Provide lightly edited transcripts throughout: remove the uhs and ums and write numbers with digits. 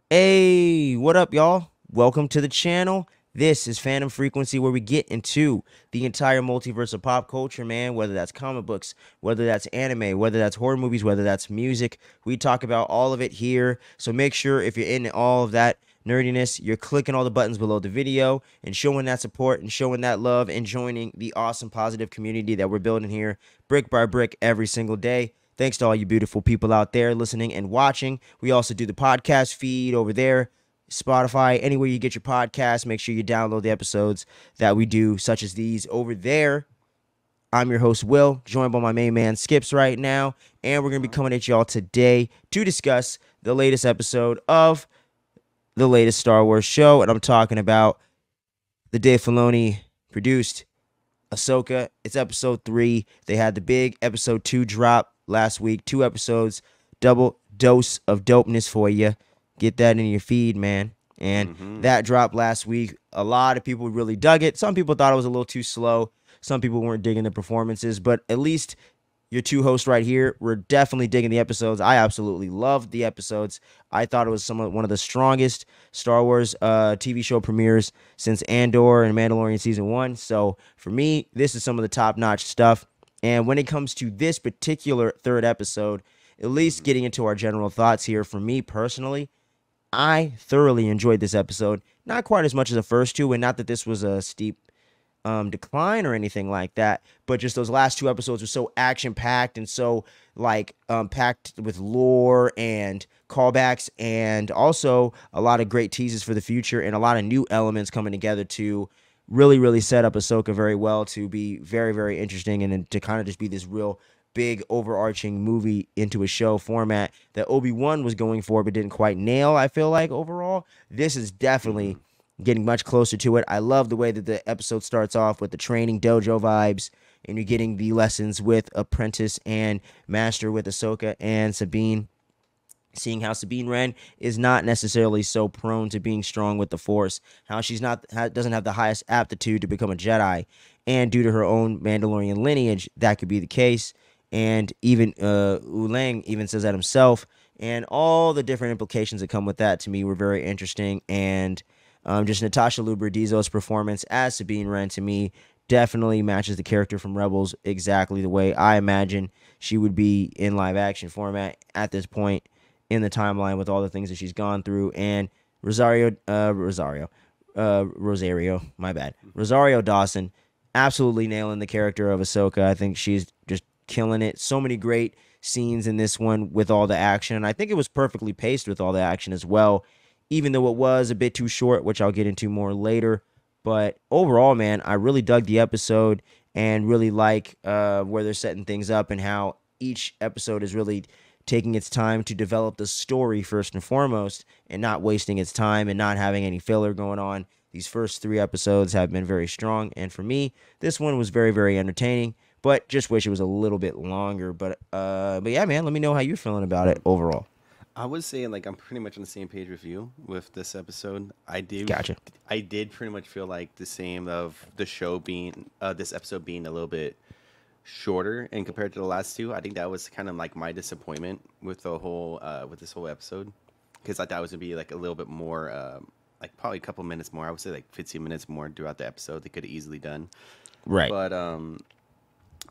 Hey, what up, y'all? Welcome to the channel. This is Fandom Frequency, where we get into the entire multiverse of pop culture, man. Whether that's comic books, whether that's anime, whether that's horror movies, whether that's music, we talk about all of it here. So make sure if you're into all of that nerdiness, you're clicking all the buttons below the video and showing that support and showing that love and joining the awesome, positive community that we're building here, brick by brick, every single day. Thanks to all you beautiful people out there listening and watching. We also do the podcast feed over there, Spotify, anywhere you get your podcast. Make sure you download the episodes that we do, such as these over there. I'm your host, Will, joined by my main man, Skips, right now. And we're going to be coming at y'all today to discuss the latest episode of the latest Star Wars show. And I'm talking about the Dave Filoni produced Ahsoka. It's episode 3. They had the big episode 2 drop last week. 2 episodes, double dose of dopeness for you. Get that in your feed, man. And that dropped last week. A lot of people really dug it. Some people thought it was a little too slow. Some people weren't digging the performances, but at least your two hosts right here were definitely digging the episodes. I absolutely loved the episodes. I thought it was one of the strongest Star Wars TV show premieres since Andor and Mandalorian season 1. So for me, this is some of the top-notch stuff. And when it comes to this particular third episode, at least getting into our general thoughts here, for me personally, I thoroughly enjoyed this episode. Not quite as much as the first two, and not that this was a steep decline or anything like that, but just those last 2 episodes were so action packed and so packed with lore and callbacks, and also a lot of great teases for the future and a lot of new elements coming together to really set up Ahsoka very well to be very interesting, and to kind of just be this real big overarching movie into a show format that Obi-Wan was going for but didn't quite nail. I feel like overall this is definitely getting much closer to it. I love the way that the episode starts off with the training dojo vibes, and you're getting the lessons with apprentice and master with Ahsoka and Sabine. Seeing how Sabine Wren is not necessarily so prone to being strong with the Force, how she's not doesn't have the highest aptitude to become a Jedi, and due to her own Mandalorian lineage, that could be the case. And even Lang even says that himself, and all the different implications that come with that to me were very interesting. And just Natasha Lubridizzo's performance as Sabine Wren to me definitely matches the character from Rebels exactly the way I imagine she would be in live action format at this point in the timeline with all the things that she's gone through. And Rosario, my bad. Rosario Dawson absolutely nailing the character of Ahsoka. I think she's just killing it. So many great scenes in this one with all the action. And I think it was perfectly paced with all the action as well, even though it was a bit too short, which I'll get into more later. But overall, man, I really dug the episode and really like where they're setting things up and how each episode is really taking its time to develop the story first and foremost, and not wasting its time and not having any filler going on. These first 3 episodes have been very strong, and for me, this one was very entertaining, but just wish it was a little bit longer. But yeah, man, let me know how you're feeling about it overall. I would say like I'm pretty much on the same page with you with this episode. Gotcha. I did pretty much feel like the same of the show being this episode being a little bit shorter and compared to the last 2. I think that was kind of like my disappointment with the whole with this whole episode, because I thought it was gonna be like a little bit more like probably a couple minutes more. I would say like 15 minutes more throughout the episode. They could have easily done. Right. But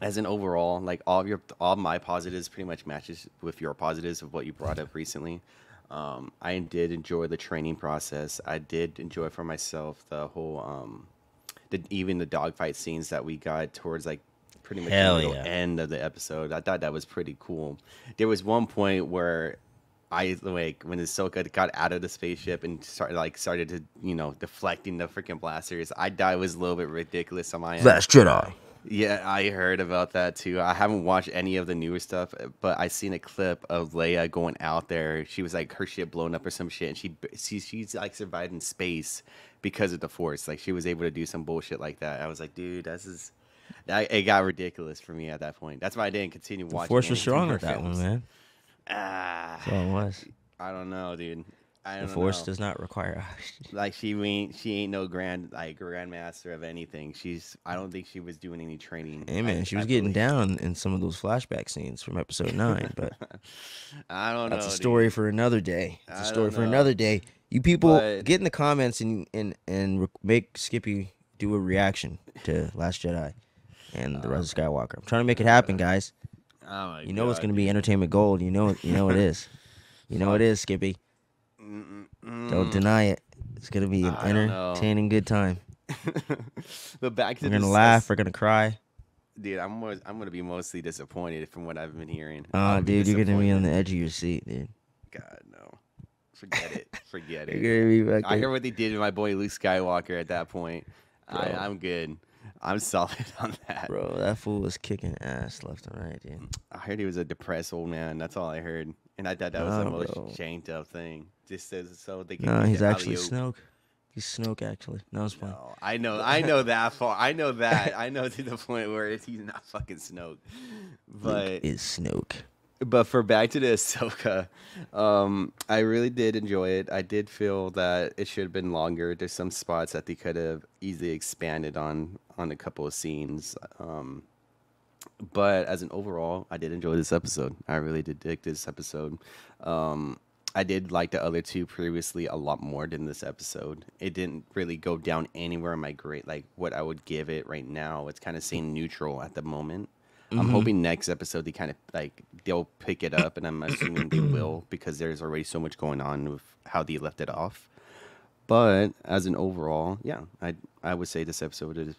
as an overall, like all my positives pretty much matches with your positives of what you brought up recently. I did enjoy the training process. I did enjoy for myself the whole even the dogfight scenes that we got towards like pretty much the Hell middle yeah. end of the episode. I thought that was pretty cool. There was one point where I like when Ahsoka got out of the spaceship and started to deflecting the freaking blasters. I thought it was a little bit ridiculous on my end. Last Jedi. Yeah, I heard about that too. I haven't watched any of the newer stuff, but I seen a clip of Leia going out there. She was like her ship blown up or some shit, and she's like survived in space because of the Force. Like she was able to do some bullshit like that. I was like, dude, it got ridiculous for me at that point. That's why I didn't continue watching. Force was any strong newer with that films. one, man. Ah, That's all it was. I don't know, dude. I The don't Force know. does not require. Like she ain't no grandmaster of anything. I don't think she was doing any training. Hey man, she I was getting believe. down in some of those flashback scenes from episode 9, but I don't that's a know, story dude. for another day. It's a I story don't for know. another day. You people But get in the comments and make Skippy do a reaction to Last Jedi and the Rise of Skywalker. I'm trying to make it happen, guys. oh my You know it's god, gonna be dude. entertainment gold. You know it is. You know it Fuck. is, Skippy. Don't Mm-mm-mm. deny it. It's gonna be an I don't know. entertaining good time. But back to We're gonna this, laugh. We're gonna cry. dude. I'm gonna be mostly disappointed from what I've been hearing. I'll be Dude, you're gonna be on disappointed. the edge of your seat, dude. God no, forget it, forget it. You're gonna be I fucking, heard what they did to my boy Luke Skywalker at that point. bro. I'm good. I'm solid on that. Bro, that fool was kicking ass left and right, dude. I heard he was a depressed old man. That's all I heard, and I thought that was the Nah, most bro. shanked up thing. Just so they can Nah, get he's the actually alley oop. Snoke. He's Snoke, actually. No, it's fine. No, I know that far. I know that. I know to the point where he's not fucking Snoke. Luke But is Snoke. for back to the Ahsoka, I really did enjoy it. I did feel that it should have been longer. There's some spots that they could have easily expanded on a couple of scenes. But as an overall, I did enjoy this episode. I really did dig this episode. I did like the other two previously a lot more than this episode. It didn't really go down anywhere in my grade, like what I would give it right now. It's kind of staying neutral at the moment. I'm Mm-hmm. hoping next episode they kind of like they'll pick it up, and I'm assuming they will because there's already so much going on with how they left it off. But as an overall, yeah, I would say this episode is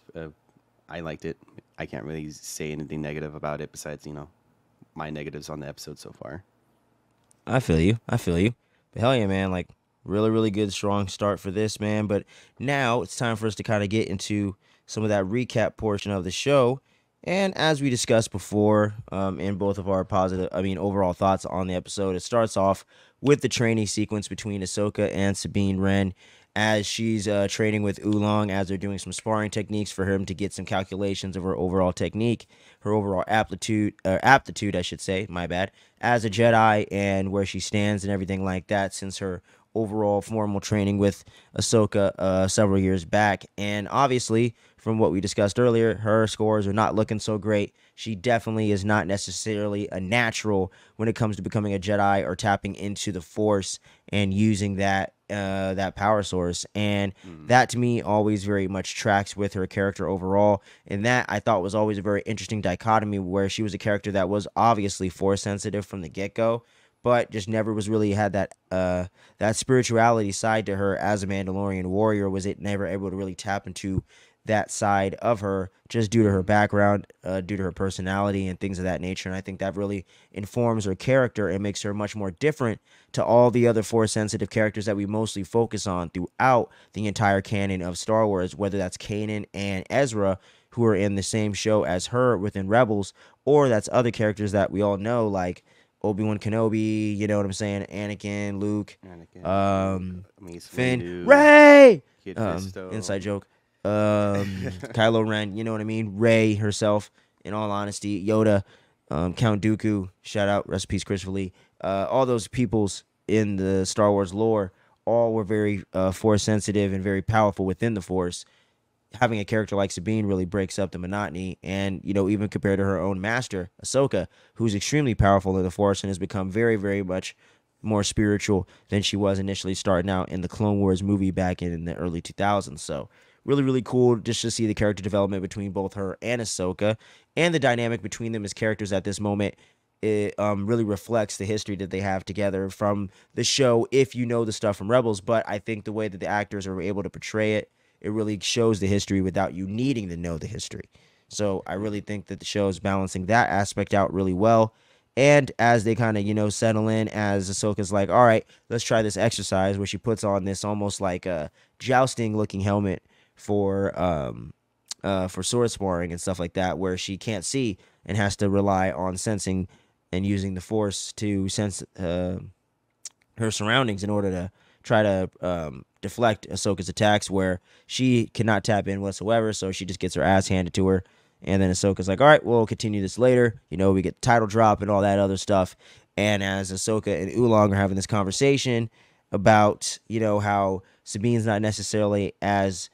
I liked it. I can't really say anything negative about it besides my negatives on the episode so far. I feel you. I feel you. But hell yeah, man. Like, really, really good, strong start for this, man. But now it's time for us to kind of get into some of that recap portion of the show. And as we discussed before, in both of our overall thoughts on the episode, it starts off with the training sequence between Ahsoka and Sabine Wren as she's training with Oolong as they're doing some sparring techniques for him to get some calculations of her overall technique, her overall aptitude, I should say, my bad, as a Jedi and where she stands and everything like that since her overall formal training with Ahsoka several years back. And obviously, from what we discussed earlier, her scores are not looking so great. She definitely is not necessarily a natural when it comes to becoming a Jedi or tapping into the Force and using that power source. And that to me always very much tracks with her character overall. And that I thought was always a very interesting dichotomy where she was a character that was obviously Force sensitive from the get-go, but just never was really had that spirituality side to her as a Mandalorian warrior. Was it never able to really tap into that side of her just due to her background, due to her personality and things of that nature. And I think that really informs her character and makes her much more different to all the other Force sensitive characters that we mostly focus on throughout the entire canon of Star Wars, whether that's Kanan and Ezra, who are in the same show as her within Rebels, or that's other characters that we all know like Obi-Wan Kenobi, you know what I'm saying? Anakin, Luke, Anakin, Mace Finn, Windu, Ray. Kid Fisto. Inside joke. Kylo Ren, you know what I mean? Ray herself, in all honesty, Yoda, Count Dooku, shout out, rest in peace, Christopher Lee. All those peoples in the Star Wars lore all were very Force sensitive and very powerful within the Force. Having a character like Sabine really breaks up the monotony, and even compared to her own master, Ahsoka, who's extremely powerful in the Force and has become very, very much more spiritual than she was initially starting out in the Clone Wars movie back in the early 2000s. So really, really cool just to see the character development between both her and Ahsoka, and the dynamic between them as characters at this moment. It really reflects the history that they have together from the show, if you know the stuff from Rebels. But I think the way that the actors are able to portray it, it really shows the history without you needing to know the history. So I really think that the show is balancing that aspect out really well. And as they kind of, settle in, as Ahsoka's like, all right, let's try this exercise where she puts on this almost like a jousting looking helmet for sword sparring and stuff like that, where she can't see and has to rely on sensing and using the Force to sense her surroundings in order to try to deflect Ahsoka's attacks, where she cannot tap in whatsoever, so she just gets her ass handed to her. And then Ahsoka's like, all right, we'll continue this later. We get the title drop and all that other stuff. And as Ahsoka and Oolong are having this conversation, about, how Sabine's not necessarily as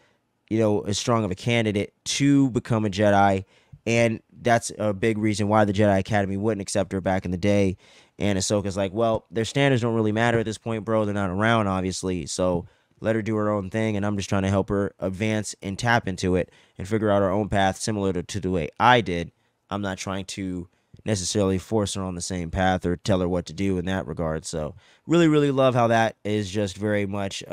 strong of a candidate to become a Jedi, and that's a big reason why the Jedi Academy wouldn't accept her back in the day. And Ahsoka's like, well, their standards don't really matter at this point, bro. They're not around, obviously, so let her do her own thing, and I'm just trying to help her advance and tap into it and figure out her own path, similar to the way I did. I'm not trying to necessarily force her on the same path or tell her what to do in that regard. So really, really love how that is just very much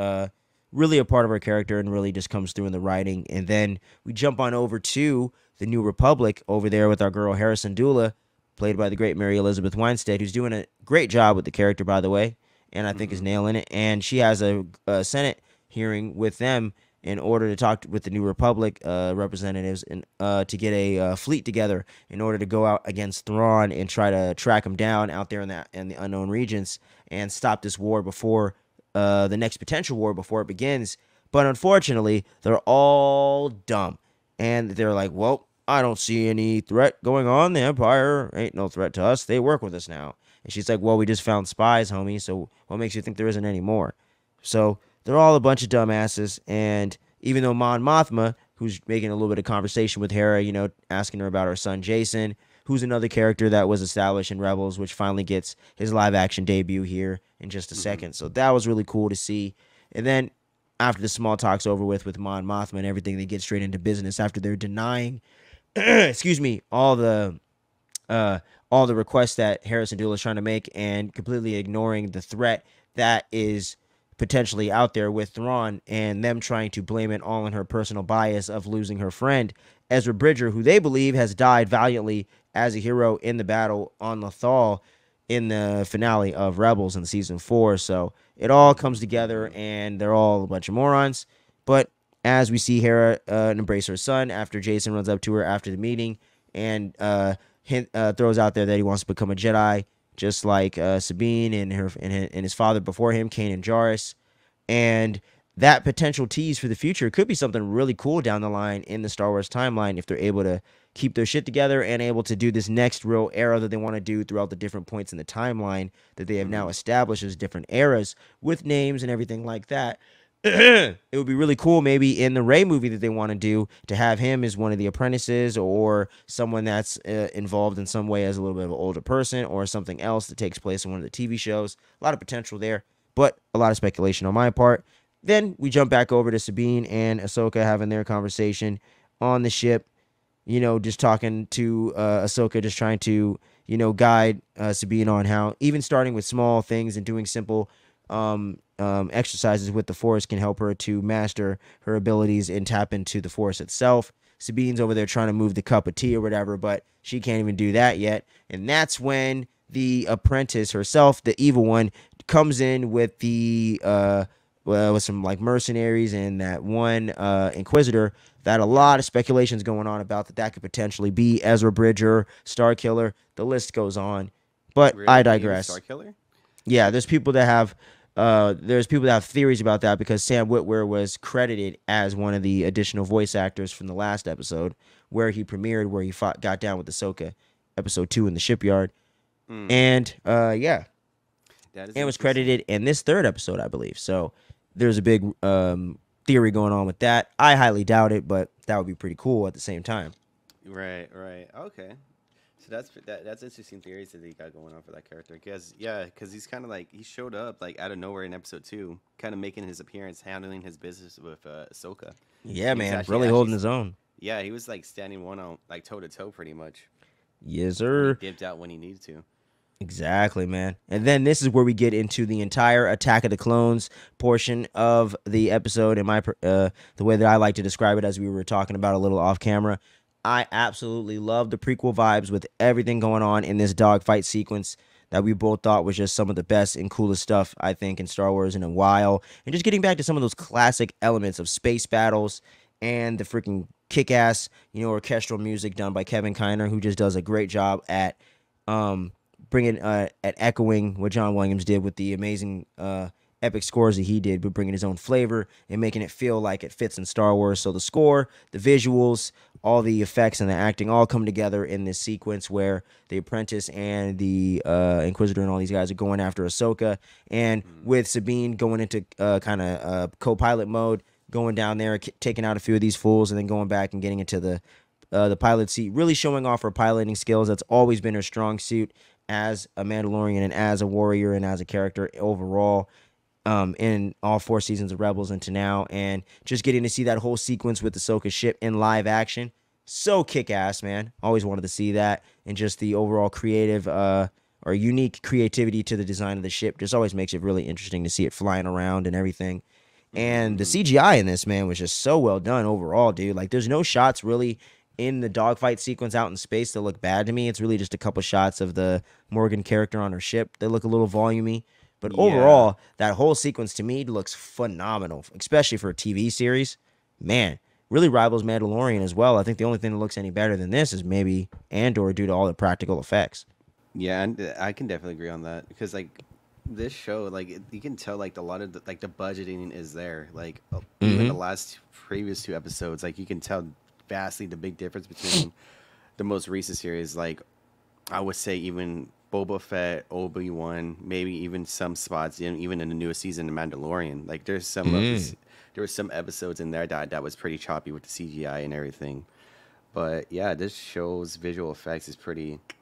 really a part of our character and really just comes through in the writing. And then we jump on over to the New Republic over there with our girl Harrison Dula, played by the great Mary Elizabeth Winstead, who's doing a great job with the character, by the way, and I think is nailing it. And she has a Senate hearing with them in order to talk with the New Republic representatives and to get a fleet together in order to go out against Thrawn and try to track him down out there in the unknown regions and stop this war before the next potential war before it begins. But unfortunately, they're all dumb, and they're like, "Well, I don't see any threat going on. The Empire ain't no threat to us. They work with us now." And she's like, "Well, we just found spies, homie. So what makes you think there isn't any more?" So they're all a bunch of dumbasses. And even though Mon Mothma, who's making a little bit of conversation with Hera, asking her about her son Jason, who's another character that was established in Rebels, which finally gets his live action debut here in just a second. So that was really cool to see. And then after the small talk's over with Mon Mothma and everything, they get straight into business after they're denying, excuse me, all the requests that Harrison Dula is trying to make and completely ignoring the threat that is potentially out there with Thrawn and them trying to blame it all on her personal bias of losing her friend, Ezra Bridger, who they believe has died valiantly as a hero in the battle on Lothal in the finale of Rebels in season 4. So it all comes together and they're all a bunch of morons. But as we see Hera embrace her son after Jason runs up to her after the meeting and throws out there that he wants to become a Jedi, just like Sabine and his father before him, Kanan Jarrus. And that potential tease for the future could be something really cool down the line in the Star Wars timeline if they're able to keep their shit together and able to do this next real era that they want to do throughout the different points in the timeline that they have now established as different eras with names and everything like that. It would be really cool maybe in the Rey movie that they want to do to have him as one of the apprentices or someone that's involved in some way as a little bit of an older person or something else that takes place in one of the TV shows. A lot of potential there, but a lot of speculation on my part. Then we jump back over to Sabine and Ahsoka having their conversation on the ship, just talking to Ahsoka, just trying to, guide Sabine on how even starting with small things and doing simple exercises with the Force can help her to master her abilities and tap into the Force itself. Sabine's over there trying to move the cup of tea or whatever, but she can't even do that yet. And that's when the apprentice herself, the evil one, comes in with the with some like mercenaries and that one Inquisitor that a lot of speculations going on about that could potentially be Ezra Bridger, Starkiller. The list goes on, but Really? I Think it was digress. Starkiller? Yeah, there's people that have theories about that because Sam Witwer was credited as one of the additional voice actors from the last episode where he premiered, where he got down with Ahsoka, episode 2 in the shipyard, and yeah, That is and was interesting. credited in this third episode, I believe. So there's a big theory going on with that. I highly doubt it, but that would be pretty cool at the same time. Right, right. Okay. So that's interesting theories that he got going on for that character. Because he's kind of like he showed up like out of nowhere in episode 2, kind of making his appearance, handling his business with Ahsoka. Yeah, He was man, really holding his own. Yeah, he was like standing one on like toe to toe pretty much. Yes, When he sir. dipped out when he needed to. Exactly, man. And then this is where we get into the entire Attack of the Clones portion of the episode. And the way that I like to describe it, as we were talking about a little off camera, I absolutely love the prequel vibes with everything going on in this dogfight sequence that we both thought was just some of the best and coolest stuff I think in Star Wars in a while. And just getting back to some of those classic elements of space battles and the freaking kick-ass, orchestral music done by Kevin Kiner, who just does a great job at bringing at echoing what John Williams did with the amazing epic scores that he did, but bringing his own flavor and making it feel like it fits in Star Wars. So the score, the visuals, all the effects and the acting all come together in this sequence where the apprentice and the Inquisitor and all these guys are going after Ahsoka, and with Sabine going into kind of co-pilot mode, going down there, taking out a few of these fools, and then going back and getting into the pilot seat, really showing off her piloting skills. That's always been her strong suit as a Mandalorian and as a warrior and as a character overall. In all 4 seasons of Rebels into now, and just getting to see that whole sequence with the Ahsoka ship in live action, so kick-ass, man. Always wanted to see that, and just the overall creative or unique creativity to the design of the ship just always makes it really interesting to see it flying around and everything. And the CGI in this, man, was just so well done overall, dude. Like, there's no shots really in the dogfight sequence out in space that look bad to me. It's really just a couple shots of the Morgan character on her ship. They look a little volumey. But overall, that whole sequence to me looks phenomenal, especially for a TV series. Man, really rivals Mandalorian as well. I think the only thing that looks any better than this is maybe Andor due to all the practical effects. Yeah, and I can definitely agree on that because like this show, like you can tell like a lot of like the budgeting is there. Like even the last previous 2 episodes, like you can tell vastly the big difference between the most recent series. Like I would say even Boba Fett, Obi-Wan, maybe even some spots, even in the newest season of Mandalorian. Like there's some there were some episodes in there that was pretty choppy with the CGI and everything. But yeah, this show's visual effects is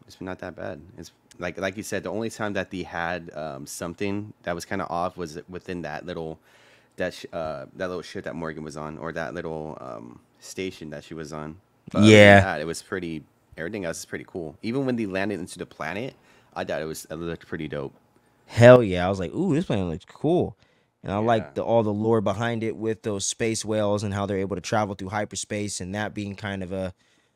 it's not that bad. It's like you said, the only time that they had something that was kind of off was within that little that little ship that Morgan was on, or that little station that she was on. But other than that, it was pretty. Everything else is pretty cool. Even when they landed into the planet, I thought it looked pretty dope. Hell yeah. I was like, ooh, this planet looks cool. And I Yeah. like all the lore behind it with those space whales and how they're able to travel through hyperspace, and that being kind of a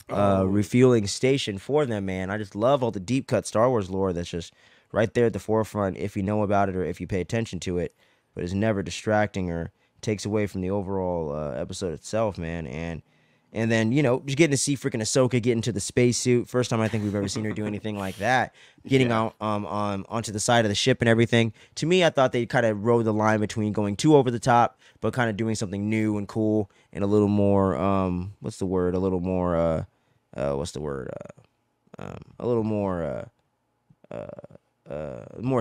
Oh, refueling station for them, man. I just love all the deep cut Star Wars lore that's just right there at the forefront if you know about it or if you pay attention to it, but it's never distracting or takes away from the overall episode itself, man. And then, just getting to see freaking Ahsoka get into the spacesuit. First time I think we've ever seen her do anything like that. Getting yeah. out onto the side of the ship and everything. To me, I thought they kind of rode the line between going too over the top, but kind of doing something new and cool and a little more what's the word? A little more what's the word? A little more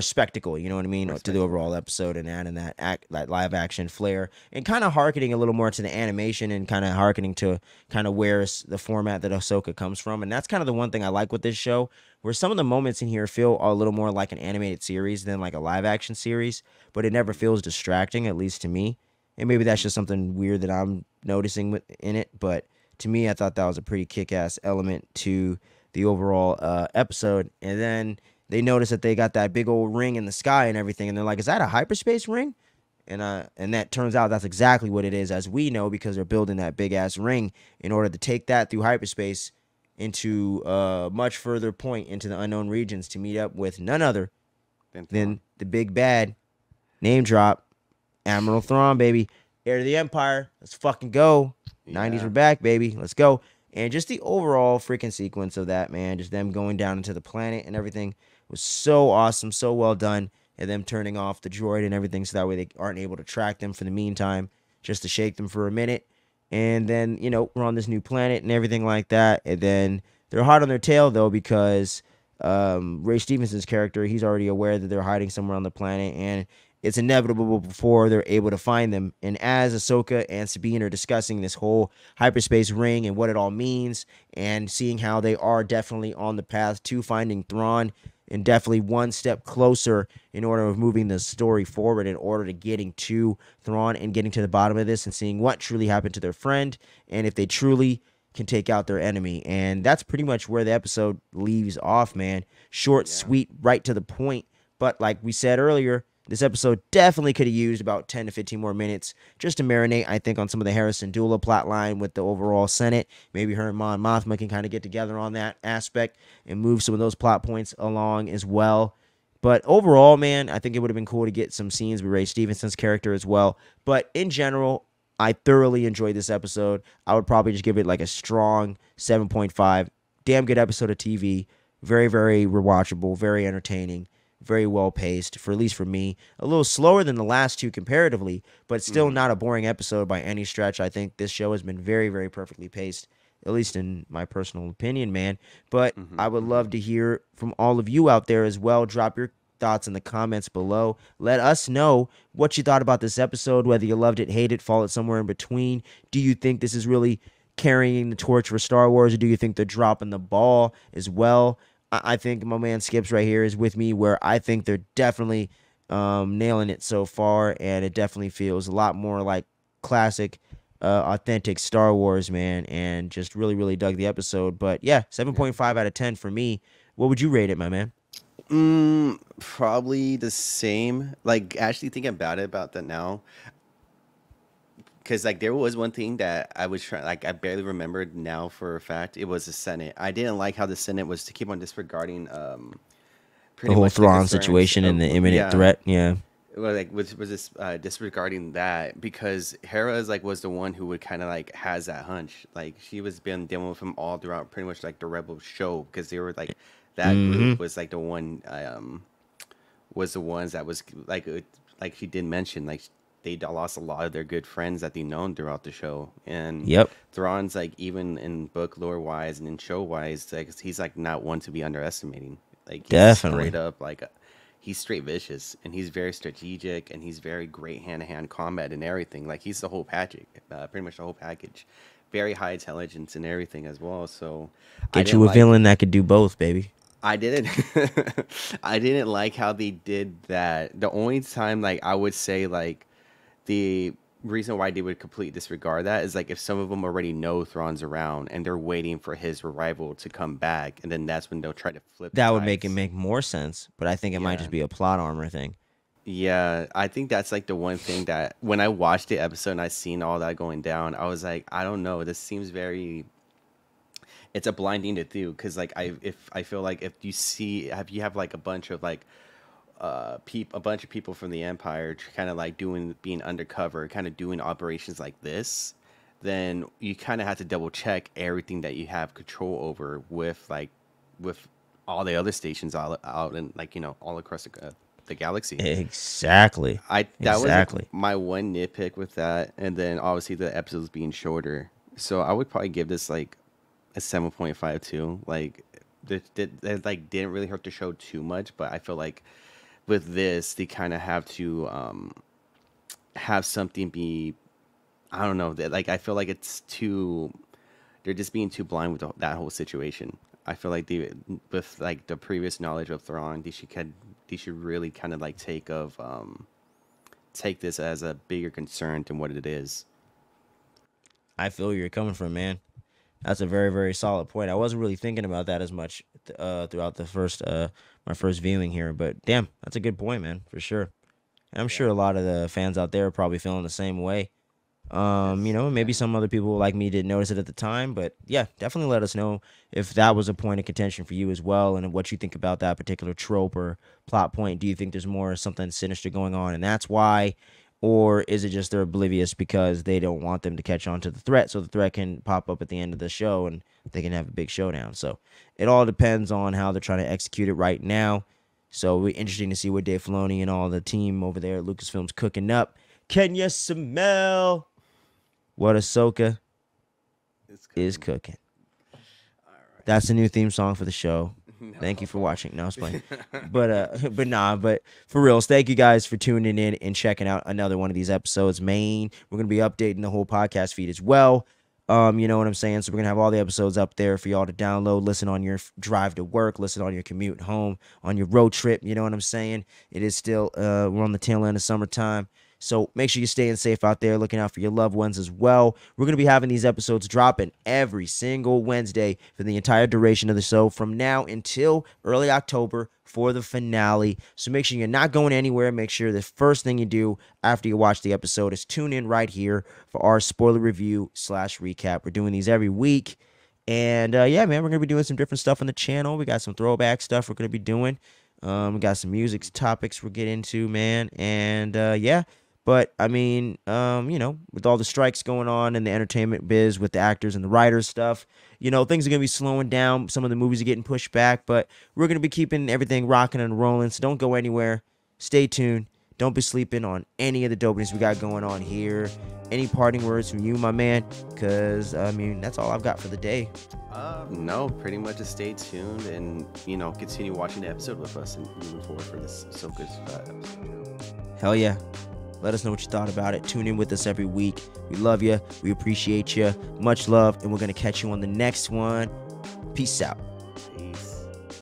spectacle, you know what I mean, More to the spectacle. overall episode, and adding that live action flair and kind of harkening a little more to the animation and kind of harkening to kind of where the format that Ahsoka comes from. And that's kind of the one thing I like with this show, where some of the moments in here feel a little more like an animated series than like a live action series, but it never feels distracting, at least to me. And maybe that's just something weird that I'm noticing in it, but to me, I thought that was a pretty kick-ass element to the overall episode. And then they notice that they got that big old ring in the sky and everything, and they're like, "Is that a hyperspace ring?" And that turns out that's exactly what it is, as we know, because they're building that big ass ring in order to take that through hyperspace into a much further point into the unknown regions to meet up with none other Then Thrawn. than the big bad name drop, Admiral Thrawn, baby, heir to the Empire. Let's fucking go. 90s are Yeah. back, baby. Let's go. And just the overall freaking sequence of that, man, just them going down into the planet and everything was so awesome, so well done. And them turning off the droid and everything so that way they aren't able to track them for the meantime, just to shake them for a minute. And then, we're on this new planet and everything like that. And then they're hot on their tail, though, because Ray Stevenson's character, he's already aware that they're hiding somewhere on the planet. And it's inevitable before they're able to find them. And as Ahsoka and Sabine are discussing this whole hyperspace ring and what it all means, and seeing how they are definitely on the path to finding Thrawn, and definitely one step closer in order of moving the story forward, in order to getting to Thrawn and getting to the bottom of this and seeing what truly happened to their friend, and if they truly can take out their enemy. And that's pretty much where the episode leaves off, man. Short, Yeah. sweet, right to the point. But like we said earlier, this episode definitely could have used about 10 to 15 more minutes just to marinate, I think, on some of the Harrison Dula plot line with the overall Senate. Maybe her and Mon Mothma can kind of get together on that aspect and move some of those plot points along as well. But overall, man, I think it would have been cool to get some scenes with Ray Stevenson's character as well. But in general, I thoroughly enjoyed this episode. I would probably just give it like a strong 7.5. Damn good episode of TV. Very, very rewatchable, very entertaining. very well paced, for at least for me. A little slower than the last two comparatively, but still Mm-hmm. not a boring episode by any stretch. I think this show has been very, very perfectly paced, at least in my personal opinion, man. But Mm-hmm. I would Mm-hmm. love to hear from all of you out there as well. Drop your thoughts in the comments below. Let us know what you thought about this episode, whether you loved it, hated it, fall it somewhere in between. Do you think this is really carrying the torch for Star Wars, or do you think they're dropping the ball as well? I think my man Skips right here is with me, where I think they're definitely nailing it so far, and it definitely feels a lot more like classic, authentic Star Wars, man, and just really, really dug the episode. But yeah, Yeah. 7.5 out of 10 for me. What would you rate it, my man? Probably the same. Like actually thinking about that now, because like there was one thing that I was trying, like I barely remembered now for a fact. It was the Senate. I didn't like how the Senate was to keep on disregarding, The pretty whole much the Thrawn concerns situation and of the imminent yeah. threat. Yeah, Well, like was this disregarding that because Hera is like was the one who would kind of like has that hunch. Like she was been dealing with him all throughout pretty much like the Rebel show because they were like that mm-hmm. group was like the one was the ones that was like she did mention like they lost a lot of their good friends that they known throughout the show and Yep, Thrawn's like even in book lore wise and in show wise like he's like not one to be underestimating like he's straight definitely. up like he's straight vicious and he's very strategic and he's very great hand-to-hand combat and everything like he's the whole package pretty much the whole package very high intelligence and everything as well so I Get didn't you a like villain that could do both, baby. I didn't I didn't like how they did that. The only time like I would say like the reason why they would completely disregard that is like if some of them already know Thrawn's around and they're waiting for his arrival to come back and then that's when they'll try to flip the That would make it tides. make more sense, but I think it might just Yeah. be a plot armor thing. Yeah, I think that's like the one thing that when I watched the episode and I seen all that going down, I was like, I don't know, this seems very it's a blinding to do because like I feel like if you see have you have like a bunch of like a bunch of people from the empire kind of like doing being undercover kind of doing operations like this then you kind of have to double check everything that you have control over with all the other stations all out and like you know all across the galaxy. Exactly. I that was Exactly. my one nitpick with that and then obviously the episodes being shorter so I would probably give this like a 7.5 too like that like didn't really hurt the show too much but I feel like with this they kind of have to have something be I don't know that like I feel like it's too they're just being too blind with that whole situation. I feel like they with like the previous knowledge of Thrawn they should really kind of like take this as a bigger concern than what it is. I feel where you're coming from, man. That's a very, very solid point. I wasn't really thinking about that as much throughout the first my first viewing here, but damn, that's a good point, man, for sure. And I'm Yeah. sure a lot of the fans out there are probably feeling the same way. Yes. Maybe Yeah. some other people like me didn't notice it at the time, but yeah, definitely let us know if that was a point of contention for you as well, and what you think about that particular trope or plot point. Do you think there's more something sinister going on, and that's why, or is it just they're oblivious because they don't want them to catch on to the threat, so the threat can pop up at the end of the show and they can have a big showdown? So it all depends on how they're trying to execute it right now. So it'll be interesting to see what Dave Filoni and all the team over there at Lucasfilm's cooking up. Can you smell what Ahsoka It's is cooking. cooking? All That's the new theme song for the show. right. Thank you for No. watching. No, I was playing. But for reals, thank you guys for tuning in and checking out another one of these episodes. We're gonna be updating the whole podcast feed as well. You know what I'm saying? So we're gonna have all the episodes up there for y'all to download, listen on your drive to work, listen on your commute home, on your road trip. You know what I'm saying? It is still we're on the tail end of summertime. So make sure you're staying safe out there, looking out for your loved ones as well. We're going to be having these episodes dropping every single Wednesday for the entire duration of the show from now until early October for the finale. So make sure you're not going anywhere. Make sure the first thing you do after you watch the episode is tune in right here for our spoiler review / recap. We're doing these every week. And yeah, man, we're going to be doing some different stuff on the channel. We got some throwback stuff we're going to be doing. We got some music topics we'll get into, man. And yeah. But I mean, with all the strikes going on in the entertainment biz with the actors and the writers stuff, things are gonna be slowing down. Some of the movies are getting pushed back, but we're gonna be keeping everything rocking and rolling. So don't go anywhere. Stay tuned. Don't be sleeping on any of the dopeness we got going on here. Any parting words from you, my man? Cause I mean, that's all I've got for the day. No, pretty much just stay tuned and continue watching the episode with us and moving forward for this Ahsoka's episode. Hell yeah. Let us know what you thought about it. Tune in with us every week. We love you. We appreciate you. Much love. And we're going to catch you on the next one. Peace out.